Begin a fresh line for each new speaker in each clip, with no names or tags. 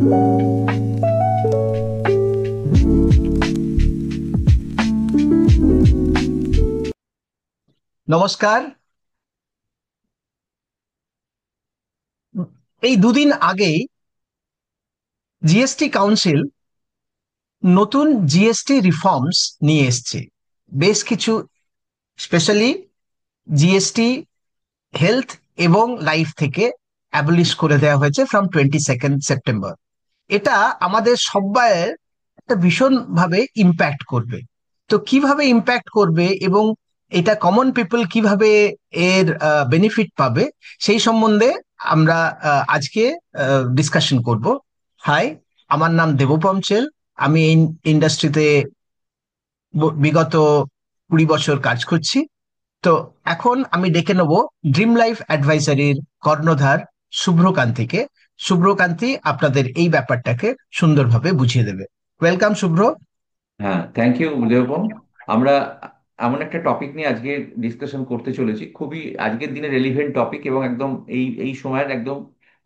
নমস্কার। এই দুদিন আগেই জিএসটি কাউন্সিল নতুন জিএসটি রিফর্মস নিয়ে এসছে। বেশ কিছু, স্পেশালি জিএসটি হেলথ এবং লাইফ থেকে অ্যাবলিশ করে দেওয়া হয়েছে ফ্রম 22 সেপ্টেম্বর। এটা আমাদের সবাইয়ের একটা ভীষণ ভাবে ইম্প্যাক্ট করবে। তো কিভাবে ইম্প্যাক্ট করবে এবং এটা কমন পিপল কিভাবে এর বেনিফিট পাবে, সেই সম্বন্ধে আমরা আজকে ডিসকাশন করব। হাই, আমার নাম দেবপম চেল। আমি এই ইন্ডাস্ট্রিতে বিগত 20 বছর কাজ করছি। তো এখন আমি ডেকে নেব ড্রিম লাইফ অ্যাডভাইজারির কর্ণধার শুভ্রকান্তিকে। শুভ্রকান্তি আপনাদের এই ব্যাপারটাকে সুন্দরভাবে বুঝিয়ে দেবে। ওয়েলকাম, শুভ্র।
হ্যাঁ, থ্যাংক ইউ দেবম। আমরা এমন একটা টপিক নিয়ে আজকে ডিসকাশন করতে চলেছি, খুবই আজকের দিনে রেলিভেন্ট টপিক এবং একদম এই এই সময়ের একদম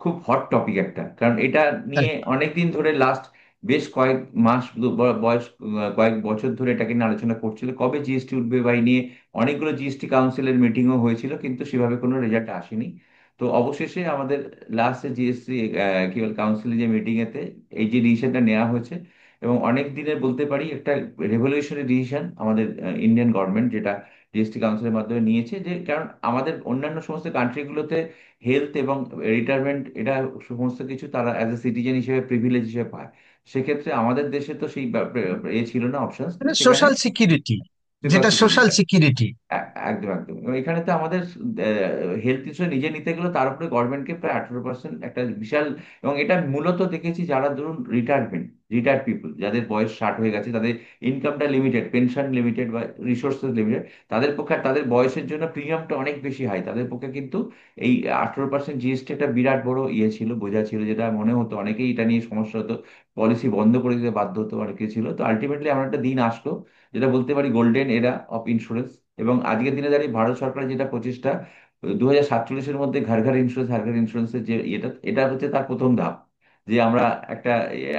খুব হট টপিক একটা, কারণ এটা নিয়ে অনেক দিন ধরে লাস্ট বেশ কয়েক মাস বয়স কয়েক বছর ধরে এটাকে নিয়ে আলোচনা করছিল, কবে জিএসটি উঠবে বা এই নিয়ে অনেকগুলো জিএসটি কাউন্সিলের মিটিংও হয়েছিল, কিন্তু সেভাবে কোনো রেজাল্ট আসেনি। তো অবশেষে আমাদের লাস্টে জিএসটি কি বল কাউন্সিলের যে মিটিং এতে এই যে ডিসিশনটা নেওয়া হয়েছে, এবং অনেক দিনের বলতে পারি একটা রেভলিউশনারি ডিসিশন আমাদের ইন্ডিয়ান গভর্নমেন্ট যেটা জিএসটি কাউন্সিলের মাধ্যমে নিয়েছে, যে কারণ আমাদের অন্যান্য সমস্ত কান্ট্রিগুলোতে হেলথ এবং রিটায়ারমেন্ট এটা সমস্ত কিছু তারা অ্যাজ এ সিটিজেন হিসেবে প্রিভিলেজ হিসেবে পায়। সেক্ষেত্রে আমাদের দেশে তো সেই এ ছিল না অপশন,
মানে
সেখানে
সোশ্যাল সিকিউরিটি,
সোশ্যাল
যেটা সোশ্যাল
সিকিউরিটি।
সিকিউরিটি।
একদম একদম, এবং এখানে তো আমাদের হেলথ ইন্স্যুরেন্স নিজে নিতে গেলে তার উপরে গভর্নমেন্টকে প্রায় 18% একটা বিশাল। এবং এটা মূলত দেখেছি যারা ধরুন রিটায়ার্ড পিপল, যাদের বয়স 60 হয়ে গেছে, তাদের ইনকামটা লিমিটেড, পেনশন লিমিটেড বা রিসোর্সেস লিমিটেড, তাদের পক্ষে আর তাদের বয়সের জন্য প্রিমিয়ামটা অনেক বেশি হাই, তাদের পক্ষে কিন্তু এই 18% জিএসটি একটা বিরাট বড় ইয়ে ছিল, বোঝা ছিল, যেটা মনে হতো অনেকেই এটা নিয়ে সমস্যা হতো, পলিসি বন্ধ করে দিতে বাধ্য হতো, অনেকে ছিল। তো আলটিমেটলি এমন একটা দিন আসলো যেটা বলতে পারি গোল্ডেন এরা অফ ইন্স্যুরেন্স। এবং আজকের দিনে দাঁড়িয়ে ভারত সরকারের যেটা প্রচেষ্টা, 2047-এর মধ্যে ঘর ঘর ইন্স্যুরেন্স, ঘর ঘর ইন্স্যুরেন্সের যে এটা এটা হচ্ছে তার প্রথম ধাপ, যে আমরা একটা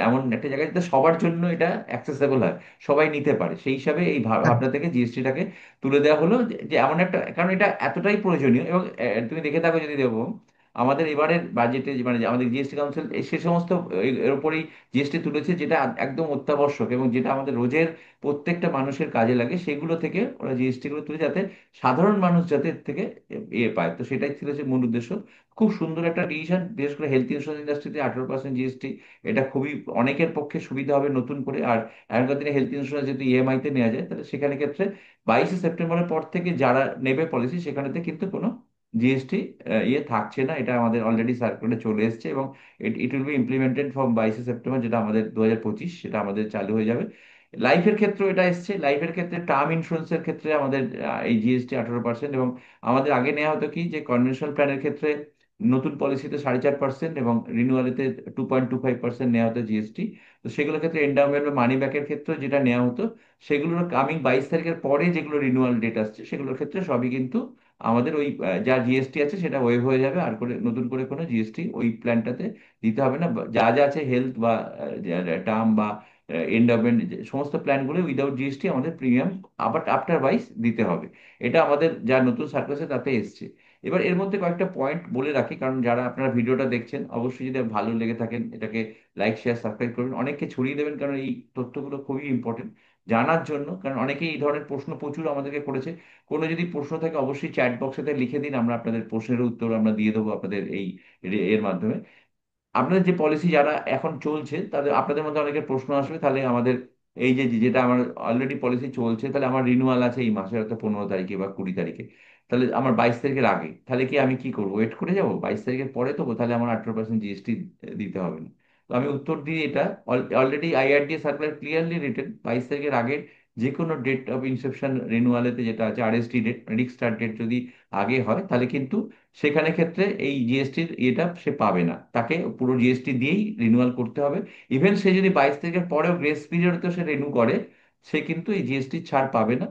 এমন একটা জায়গায় যাতে সবার জন্য এটা অ্যাক্সেসেবল হয়, সবাই নিতে পারে, সেই হিসাবে এই ভাবনা থেকে জিএসটিটাকে তুলে দেওয়া হলো, যে এমন একটা, কারণ এটা এতটাই প্রয়োজনীয়। এবং তুমি দেখে থাকো যদি দেবো, আমাদের এবারের বাজেটে মানে যে আমাদের জিএসটি কাউন্সিল সে সমস্ত এর উপরেই জিএসটি তুলেছে, যেটা একদম অত্যাবশ্যক এবং যেটা আমাদের রোজের প্রত্যেকটা মানুষের কাজে লাগে, সেগুলো থেকে ওরা জিএসটি গুলো তুলে, যাতে সাধারণ মানুষ যাতে এর থেকে পায়। তো সেটাই ছিল যে মূল উদ্দেশ্য। খুব সুন্দর একটা ডিসিশন, বিশেষ করে হেলথ ইন্স্যুরেন্স ইন্ডাস্ট্রিতে 18% জিএসটি, এটা খুবই অনেকের পক্ষে সুবিধা হবে নতুন করে। আর এখনকার দিনে হেলথ ইন্স্যুরেন্স যদি ইএমআই তে নেওয়া যায়, তাহলে সেখানে ক্ষেত্রে 22 সেপ্টেম্বরের পর থেকে যারা নেবে পলিসি, সেখানেতে কিন্তু কোনো জিএসটি ইয়ে থাকছে না। এটা আমাদের অলরেডি সার্কুলারে চলে এসেছে, এবং it will be implemented from 22 September, যেটা আমাদের 2025, সেটা আমাদের চালু হয়ে যাবে। লাইফের ক্ষেত্রে এটা এসছে, লাইফের ক্ষেত্রে টার্ম ইন্স্যুরেন্সের ক্ষেত্রে আমাদের এই জিএসটি 18%। এবং আমাদের আগে নেওয়া হতো কি, যে কনভেনশনাল প্ল্যানের ক্ষেত্রে নতুন পলিসিতে 4.5% এবং রিনিউয়ালিতে 2.25% নেওয়া হতো জিএসটি। তো সেগুলোর ক্ষেত্রে এন্ডাওমেন্ট বা মানি ব্যাকের ক্ষেত্রে যেটা নেওয়া হতো, সেগুলোর কামিং 22 তারিখের পরে যেগুলো রিনিউয়াল ডেট আসছে, সেগুলোর ক্ষেত্রে সবই কিন্তু আমাদের ওই যা জিএসটি আছে সেটা ওয়েভ হয়ে যাবে, আর করে নতুন করে কোনো জিএসটি ওই প্ল্যানটাতে দিতে হবে না। যা যা আছে হেলথ বা টার্ম বা এন্ডাওমেন্ট, সমস্ত প্ল্যানগুলো উইদাউট জিএসটি আমাদের প্রিমিয়াম আবার আফটার ওয়াইজ দিতে হবে। এটা আমাদের যা নতুন সার্কুলার তাতে এসছে। এবার এর মধ্যে কয়েকটা পয়েন্ট বলে রাখি, কারণ যারা আপনারা ভিডিওটা দেখছেন, অবশ্যই যদি ভালো লেগে থাকেন এটাকে লাইক শেয়ার সাবস্ক্রাইব করবেন, অনেককে ছড়িয়ে দেবেন, কারণ এই তথ্যগুলো খুবই ইম্পর্টেন্ট জানার জন্য। কারণ অনেকেই এই ধরনের প্রশ্ন প্রচুর আমাদেরকে করেছে। কোনো যদি প্রশ্ন থাকে অবশ্যই চ্যাট বক্সেতে লিখে দিন, আমরা আপনাদের প্রশ্নের উত্তর আমরা দিয়ে দেবো আপনাদের এই এর মাধ্যমে। আপনাদের যে পলিসি যারা এখন চলছে, তাদের আপনাদের মধ্যে অনেকের প্রশ্ন আসবে, তাহলে আমাদের এই যে যেটা আমার অলরেডি পলিসি চলছে, তাহলে আমার রিনিউয়াল আছে এই মাসে হয়তো 15 তারিখে বা 20 তারিখে, তাহলে আমার 22 তারিখের আগে, তাহলে কি আমি কি করবো, ওয়েট করে যাবো 22 তারিখের পরে দেবো, তাহলে আমার 18% জিএসটি দিতে হবে না। তো আমি উত্তর দিই, এটা already IRDA circular clearly written 22 তারিখের আগে যে কোনো ডেট অফ ইনসেপশন রিনিউয়ালেতে যেটা আছে আরএসটি ডেট, রিস্টার্ট ডেট যদি আগে হয়, তাহলে কিন্তু সেখানে ক্ষেত্রে এই জিএসটির এটা সে পাবে না, তাকে পুরো জিএসটি দিয়েই রিনিউয়াল করতে হবে। ইভেন সে যদি 22 তারিখের পরেও গ্রেস পিরিয়ড সে রিনিউ করে, সে কিন্তু এই জিএসটি ছাড় পাবে না।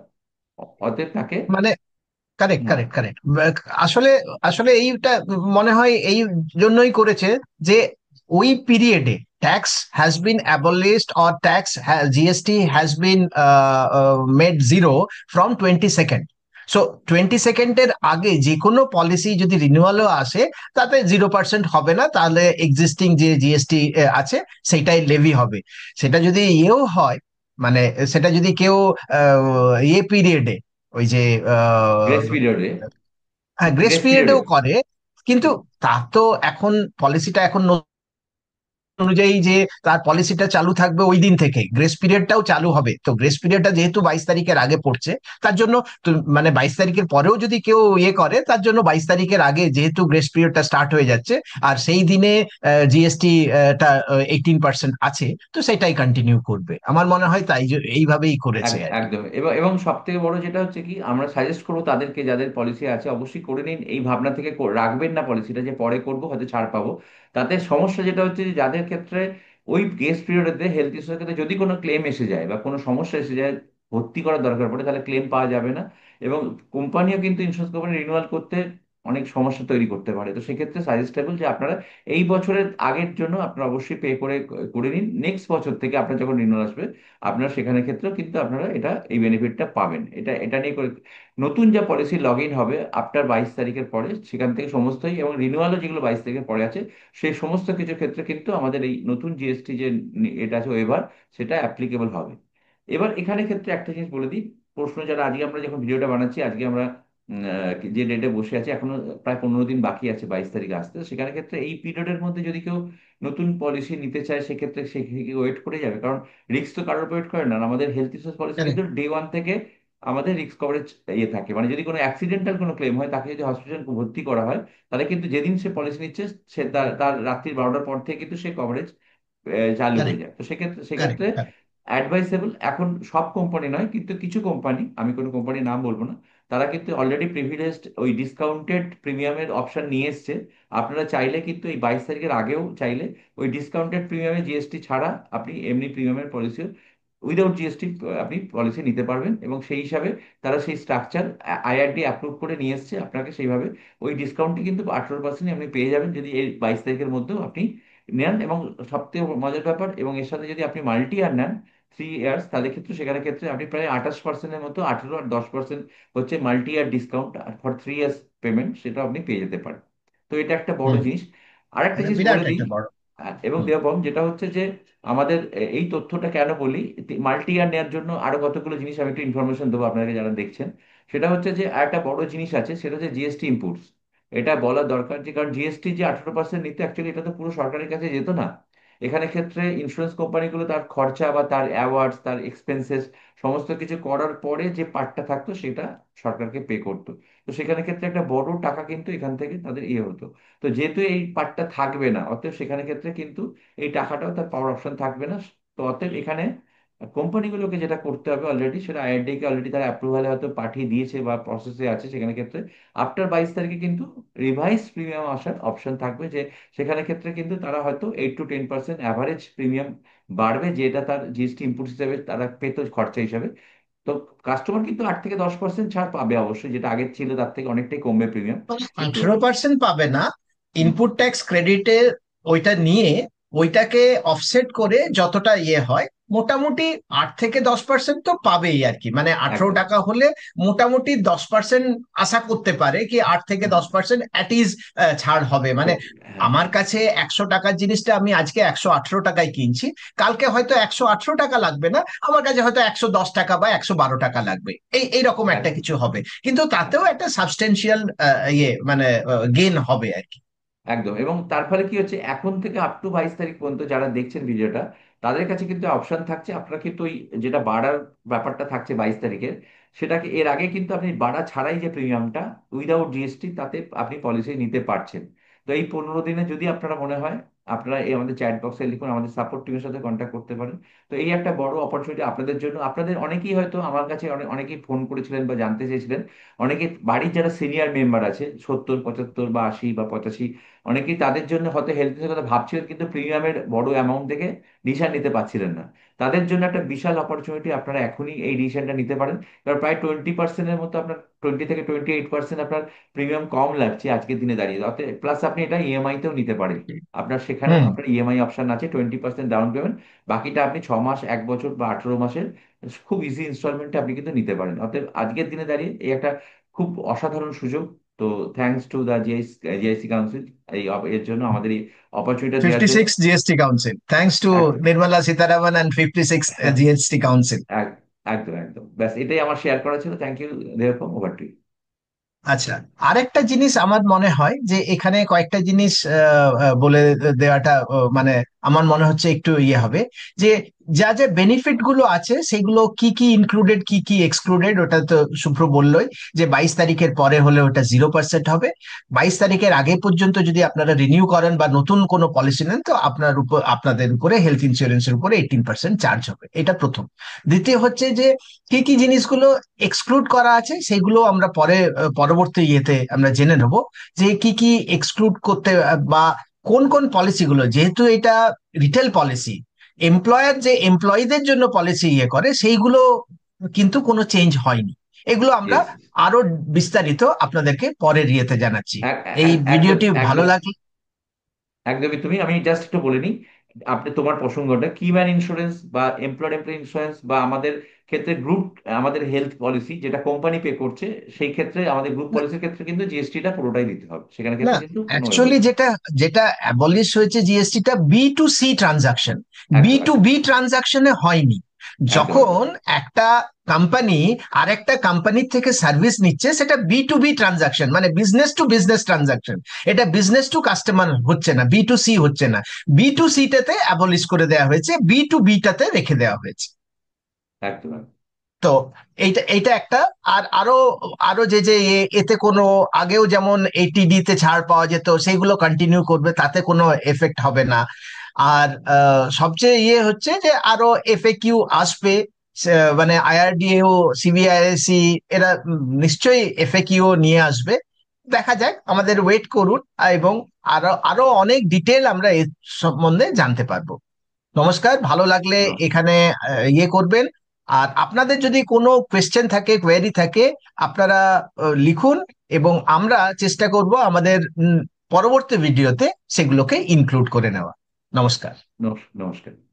অতএব তাকে।
মানে কারেক্ট,
হ্যাঁ,
কারেক্ট, কারেক্ট। আসলে আসলে এইটা মনে হয় এই জন্যই করেছে যে ওই পিরিয়ডে tax has been abolished or GST has been made zero from 22nd. So 22nd আগে যে কোনো পলিসি যদি রিনিউয়ালও আসে তাতে 0% হবে না, তাহলে এক্সিস্টিং যে জিএসটি আছে সেটাই লেভি হবে। সেটা যদি ইয়েও হয়, মানে সেটা যদি কেউ ইয়ে পিরিয়ডে, ওই যে
গ্রেস পিরিয়ডে।
হ্যাঁ গ্রেস
গ্রেস
পিরিয়ডেও
পিরিয়ডে।
করে, কিন্তু তার তো এখন পলিসিটা এখন অনুযায়ী যে তার পলিসিটা চালু থাকবে ওই দিন থেকে, গ্রেস পিরিয়ডটাও চালু হবে। তো গ্রেস পিরিয়ডটা যেহেতু 22 তারিখের আগে পড়ছে, তার জন্য মানে 22 তারিখের পরেও যদি কেউ ইয়ে করে, তার জন্য 22 তারিখের আগে যেহেতু গ্রেস পিরিয়ডটা স্টার্ট হয়ে যাচ্ছে, আর সেই দিনে জিএসটি টা 18% আছে, তো সেটাই কন্টিনিউ করবে আমার মনে হয়, তাই এইভাবেই করেছে আর কি।
একদম। এবং এবং সব থেকে বড় যেটা হচ্ছে কি, আমরা সাজেস্ট করবো তাদেরকে, যাদের পলিসি আছে অবশ্যই করে নিন। এই ভাবনা থেকে রাখবেন না পলিসিটা যে পরে করবো হয়তো ছাড় পাবো। তাতে সমস্যা যেটা হচ্ছে যে যাদের ক্ষেত্রে ওই গ্রেস পিরিয়ডে হেলথ ইস্যুর ক্ষেত্রে যদি কোনো ক্লেম এসে যায় বা কোনো সমস্যা এসে যায়, ভর্তি করার দরকার পড়ে, তাহলে ক্লেম পাওয়া যাবে না। এবং কোম্পানিও কিন্তু, ইন্স্যুরেন্স কোম্পানি রিনিউয়াল করতে অনেক সমস্যা তৈরি করতে পারে। তো সেক্ষেত্রে সাজেস্টেবল যে আপনারা এই বছরের আগের জন্য আপনারা অবশ্যই পে করে করে নিন। নেক্সট বছর থেকে আপনার যখন রিনিউয়াল আসবে, আপনার সেখানে ক্ষেত্রেও কিন্তু আপনারা এটা এই বেনিফিটটা পাবেন। এটা এটা নিয়ে করে নতুন যা পলিসি লগ ইন হবে আফটার 22 তারিখের পরে, সেখান থেকে সমস্তই, এবং রিনিউয়ালও যেগুলো 22 তারিখের পরে আছে, সেই সমস্ত কিছু ক্ষেত্রে কিন্তু আমাদের এই নতুন জিএসটি যে এটা আছে ওয়েভার, সেটা অ্যাপ্লিকেবল হবে। এবার এখানে ক্ষেত্রে একটা জিনিস বলে দিই, প্রশ্ন যারা, আজকে আমরা যখন ভিডিওটা বানাচ্ছি, আজকে আমরা যে ডেটে বসে আছি, এখনো প্রায় 15 দিন বাকি আছে 22 তারিখে আসতে। সেখানে ক্ষেত্রে এই পিরিয়ডের মধ্যে যদি কেউ নতুন পলিসি নিতে চায়, সেক্ষেত্রে সে ওয়েট করে যাবে, কারণ রিস্ক তো কারোর ওয়েট করে না। আর আমাদের হেলথ ইন্স্যুরেন্স পলিসি
Correct,
কিন্তু ডে 1 থেকে আমাদের রিস্ক কভারেজ ইয়ে থাকে, মানে যদি কোনো অ্যাক্সিডেন্টাল কোনো ক্লেম হয়, তাকে যদি হসপিটাল ভর্তি করা হয়, তাহলে কিন্তু যেদিন সে পলিসি নিচ্ছে, সে তার তার রাত্রি 12টার পর থেকে কিন্তু সে কভারেজ চালু হয়ে
correct,
যায়। তো সেক্ষেত্রে
correct,
সেক্ষেত্রে
correct.
অ্যাডভাইসেবল, এখন সব কোম্পানি নয় কিন্তু কিছু কোম্পানি, আমি কোনো কোম্পানির নাম বলবো না, তারা কিন্তু অলরেডি প্রিভিলেজড ওই ডিসকাউন্টেড প্রিমিয়ামের অপশন নিয়ে এসছে। আপনারা চাইলে কিন্তু এই 22 তারিখের আগেও চাইলে ওই ডিসকাউন্টেড প্রিমিয়ামে জিএসটি ছাড়া আপনি এমনি প্রিমিয়ামের পলিসি উইদাউট জিএসটি আপনি পলিসি নিতে পারবেন। এবং সেই হিসাবে তারা সেই স্ট্রাকচার আইআরডি অ্যাপ্রুভ করে নিয়ে এসছে আপনাকে, সেইভাবে ওই ডিসকাউন্টটি কিন্তু 18% আপনি পেয়ে যাবেন যদি এই 22 তারিখের মধ্যেও আপনি নেন। এবং সবথেকে মজার ব্যাপার, এবং এর সাথে যদি আপনি মাল্টি ইয়ার নেন 3 ইয়ার্স, তাহলে ক্ষেত্রে সেখানে ক্ষেত্রে আপনি প্রায় 28%-এর মতো, 18 আর 10% হচ্ছে multi year discount for 3 years payment, সেটা আপনি পেয়ে যেতে পারেন। তো এটা একটা বড়
হুম।
জিনিস। আরেকটা
এটা
জিনিস
বিরাট
বলে দিই।
একটা বড়।
এবং
হুম।
দেবম, যেটা হচ্ছে যে আমাদের এই তথ্যটা কেন বলি, মাল্টি ইয়ার নেওয়ার জন্য আরো কতগুলো জিনিস আমি একটু ইনফরমেশন দেবো আপনাকে যারা দেখছেন। সেটা হচ্ছে যে একটা বড় জিনিস আছে, সেটা হচ্ছে জিএসটি ইনপুটস। এটা বলা দরকার যে, কারণ জিএসটি যে 18% নিতে, অ্যাকচুয়ালি এটা তো পুরো সরকারের কাছে যেত না। এখানে ক্ষেত্রে ইন্স্যুরেন্স কোম্পানিগুলো তার খরচা বা তার অ্যাওয়ার্ডস, তার এক্সপেন্সেস সমস্ত কিছু করার পরে যে পার্টটা থাকতো, সেটা সরকারকে পে করতো। তো সেখানে ক্ষেত্রে একটা বড় টাকা কিন্তু এখান থেকে তাদের ইয়ে হতো। তো যেহেতু এই পার্টটা থাকবে না, অতএব সেখানে ক্ষেত্রে কিন্তু এই টাকাটাও তার পাওয়ার অপশন থাকবে না। তো অতএব এখানে কোম্পানিগুলোকে যেটা করতে হবে, অলরেডি সেটা আইআরডি কে অলরেডি তারা অ্যাপ্রুভালে হয়তো পাঠিয়ে দিয়েছে বা প্রসেসে আছে, সেখানে ক্ষেত্রে আফটার 22 তারিখে কিন্তু রিভাইস প্রিমিয়াম আসার অপশন থাকবে, যে সেখানে ক্ষেত্রে কিন্তু তারা হয়তো 8 to 10% অ্যাভারেজ প্রিমিয়াম বাড়বে, যেটা তার জিএসটি ইনপুট হিসেবে তারা পেত খরচা হিসাবে। তো কাস্টমার কিন্তু 8 থেকে 10% ছাড় পাবে অবশ্যই, যেটা আগের ছিল তার থেকে অনেকটাই কমবে প্রিমিয়াম। কিন্তু
18% পাবে না,
হুম,
ইনপুট ট্যাক্স ক্রেডিটে ওইটা নিয়ে ওইটাকে অফসেট করে যতটা ইয়ে হয়, মোটামুটি 8 থেকে 10% তো পাবেই আর কি। মানে 18
একদম।
টাকা হলে মোটামুটি 10% আশা করতে পারে কি, 8 থেকে 10% অ্যাট ইজ ছাড় হবে। মানে
হ্যাঁ।
আমার কাছে 100 টাকার জিনিসটা আমি আজকে 118 টাকায় কিনছি, কালকে হয়তো 118 টাকা লাগবে না, আমার কাছে হয়তো 110 টাকা বা 112 টাকা লাগবে, এইরকম একটা
একদম।
কিছু হবে। কিন্তু তাতেও একটা সাবস্টেনশিয়াল ইয়ে মানে গেন হবে আর কি।
একদম। এবং তার ফলে কি হচ্ছে, এখন থেকে আপ টু 22 তারিখ পর্যন্ত যারা দেখছেন ভিডিওটা, তাদের কাছে কিন্তু অপশন থাকছে, আপনারা কিন্তু ওই যেটা বাড়ার ব্যাপারটা থাকছে 22 তারিখের, সেটাকে এর আগে কিন্তু আপনি বাড়া ছাড়াই যে প্রিমিয়ামটা উইদাউট জিএসটি, তাতে আপনি পলিসি নিতে পারছেন। তো এই 15 দিনে যদি আপনারা মনে হয়, আপনারা এই আমাদের চ্যাট বক্সে লিখুন, আমাদের সাপোর্ট টিমের সাথে কন্ট্যাক্ট করতে পারেন। তো এই একটা বড় অপরচুনিটি আপনাদের জন্য। আপনাদের অনেকেই হয়তো আমার কাছে অনেকেই ফোন করেছিলেন বা জানতে চেয়েছিলেন, অনেকে বাড়ির যারা সিনিয়র মেম্বার আছে, 70, 75 বা 80 বা 85 অনেকেই তাদের জন্য হয়তো হেলথ ইন্স্যুরেন্সের কথা ভাবছিলেন কিন্তু প্রিমিয়ামের বড় অ্যামাউন্ট থেকে ডিসিশন নিতে পারছিলেন না। তাদের জন্য একটা বিশাল অপরচুনিটি, আপনারা এখনই এই ডিসিশনটা নিতে পারেন। কারণ প্রায় 20%-এর মতো আপনার, 20 থেকে 28% আপনার প্রিমিয়াম কম লাগছে আজকের দিনে দাঁড়িয়ে। অতএব প্লাস আপনি এটা ইএমআই তেও নিতে পারেন। আপনার সেখানেও
হুম।
আপনার ইএমআই অপশন আছে, 20% ডাউন পেমেন্ট, বাকিটা আপনি 6 মাস, 1 বছর বা 18 মাসের খুব ইজি ইনস্টলমেন্টে আপনি কিন্তু নিতে পারেন। অতএব আজকের দিনে দাঁড়িয়ে এই একটা খুব অসাধারণ সুযোগ। তো thanks to the GIC council এর জন্য, আমাদের এই অপরচুনিটি দেওয়ার
ফিফটি
জন্য।
Six GST council, thanks to
একদম।
Nirmala Sitharaman and 56 GST council.
এক- একদম একদম, ব্যাস এটাই আমার শেয়ার করা ছিল। Thank you Debam, over to.
আচ্ছা, আরেকটা জিনিস আমার মনে হয় যে এখানে কয়েকটা জিনিস বলে দেওয়াটা মানে আমার মনে হচ্ছে একটু ইয়ে হবে, যে যা যা বেনিফিট গুলো আছে সেগুলো কি কি ইনক্লুডেড কি কি এক্সক্লুডেড, ওটা তো শুভ্র বললোই, যে 22 তারিখের পরে হলে ওটা 0% হবে। 22 তারিখের আগে পর্যন্ত যদি আপনারা রিনিউ করেন বা নতুন কোনো পলিসি নেন, তো আপনাদের উপরে হেলথ ইন্স্যুরেন্সের উপরে 18% চার্জ হবে, এটা প্রথম। দ্বিতীয় হচ্ছে যে কি কি জিনিসগুলো এক্সক্লুড করা আছে সেগুলো আমরা পরে পরবর্তী ইয়েতে আমরা জেনে নেব, যে কি কি এক্সক্লুড করতে বা কোন কোন পলিসিগুলো, যেহেতু এটা রিটেল পলিসি, এমপ্লয়ার যে এমপ্লয়ীদের জন্য পলিসি ইয়ে করে সেইগুলো কিন্তু কোনো চেঞ্জ হয়নি। এগুলো আমরা
ইয়েস।
আরো বিস্তারিত আপনাদেরকে পরের ইয়েতে জানাচ্ছি। এই
একদম
ভিডিওটি ভালো
একদম
লাগলে
একদমই। তুমি, আমি জাস্ট একটু বলে নিই, আপনি তোমার প্রসঙ্গটা কিম্যান ইন্স্যুরেন্স বা এমপ্লয় ইন্স্যুরেন্স বা আমাদের ক্ষেত্রে গ্রুপ, আমাদের হেলথ পলিসি যেটা কোম্পানি পে করছে, সেই ক্ষেত্রে আমাদের গ্রুপ পলিসির ক্ষেত্রে কিন্তু জিএসটিটা পুরোটাই দিতে হবে, সেখানে
না,
ক্ষেত্রে কিন্তু কোনো
অ্যাকচুয়ালি
ব্যাপার নেই।
যেটা যেটা অ্যাবলিশ হয়েছে জিএসটিটা B to C transaction, B
একদম
টু
একদম
বি ট্রানজাকশনে হয়নি।
একদম একদম
যখন একটা কোম্পানি আর একটা কোম্পানির থেকে সার্ভিস নিচ্ছে, সেটা বি টু বি ট্রানজাকশন, মানে বিজনেস টু বিজনেস ট্রানজাকশন। এটা বিজনেস টু কাস্টমার হচ্ছে না, বি টু সি হচ্ছে না। বি টু সি টাতে অ্যাবলিশ করে দেওয়া হয়েছে, বি টু বি টাতে রেখে দেওয়া হয়েছে।
একদম একদম।
তো এইটা এইটা একটা। আর আরো আরো যে যে এতে কোনো আগেও যেমন এটিডি তে ছাড় পাওয়া যেত সেগুলো কন্টিনিউ করবে, তাতে কোনো এফেক্ট হবে না। আর সবচেয়ে ইয়ে হচ্ছে যে আরো এফএকিউ আসবে, মানে আইআরডিএও, সিবিআইএসি, এরা নিশ্চয়ই এফএকিউ নিয়ে আসবে। দেখা যাক, আমাদের ওয়েট করুন। এবং আরো আরো অনেক ডিটেল আমরা এর সম্বন্ধে জানতে পারবো। নমস্কার, ভালো লাগলে
নমস্কার।
এখানে ইয়ে করবেন। আর আপনাদের যদি কোনো কোয়েশ্চেন থাকে, কোয়েরি থাকে, আপনারা লিখুন, এবং আমরা চেষ্টা করব আমাদের পরবর্তী ভিডিওতে সেগুলোকে ইনক্লুড করে নেওয়া। নমস্কার।
নমস্কার।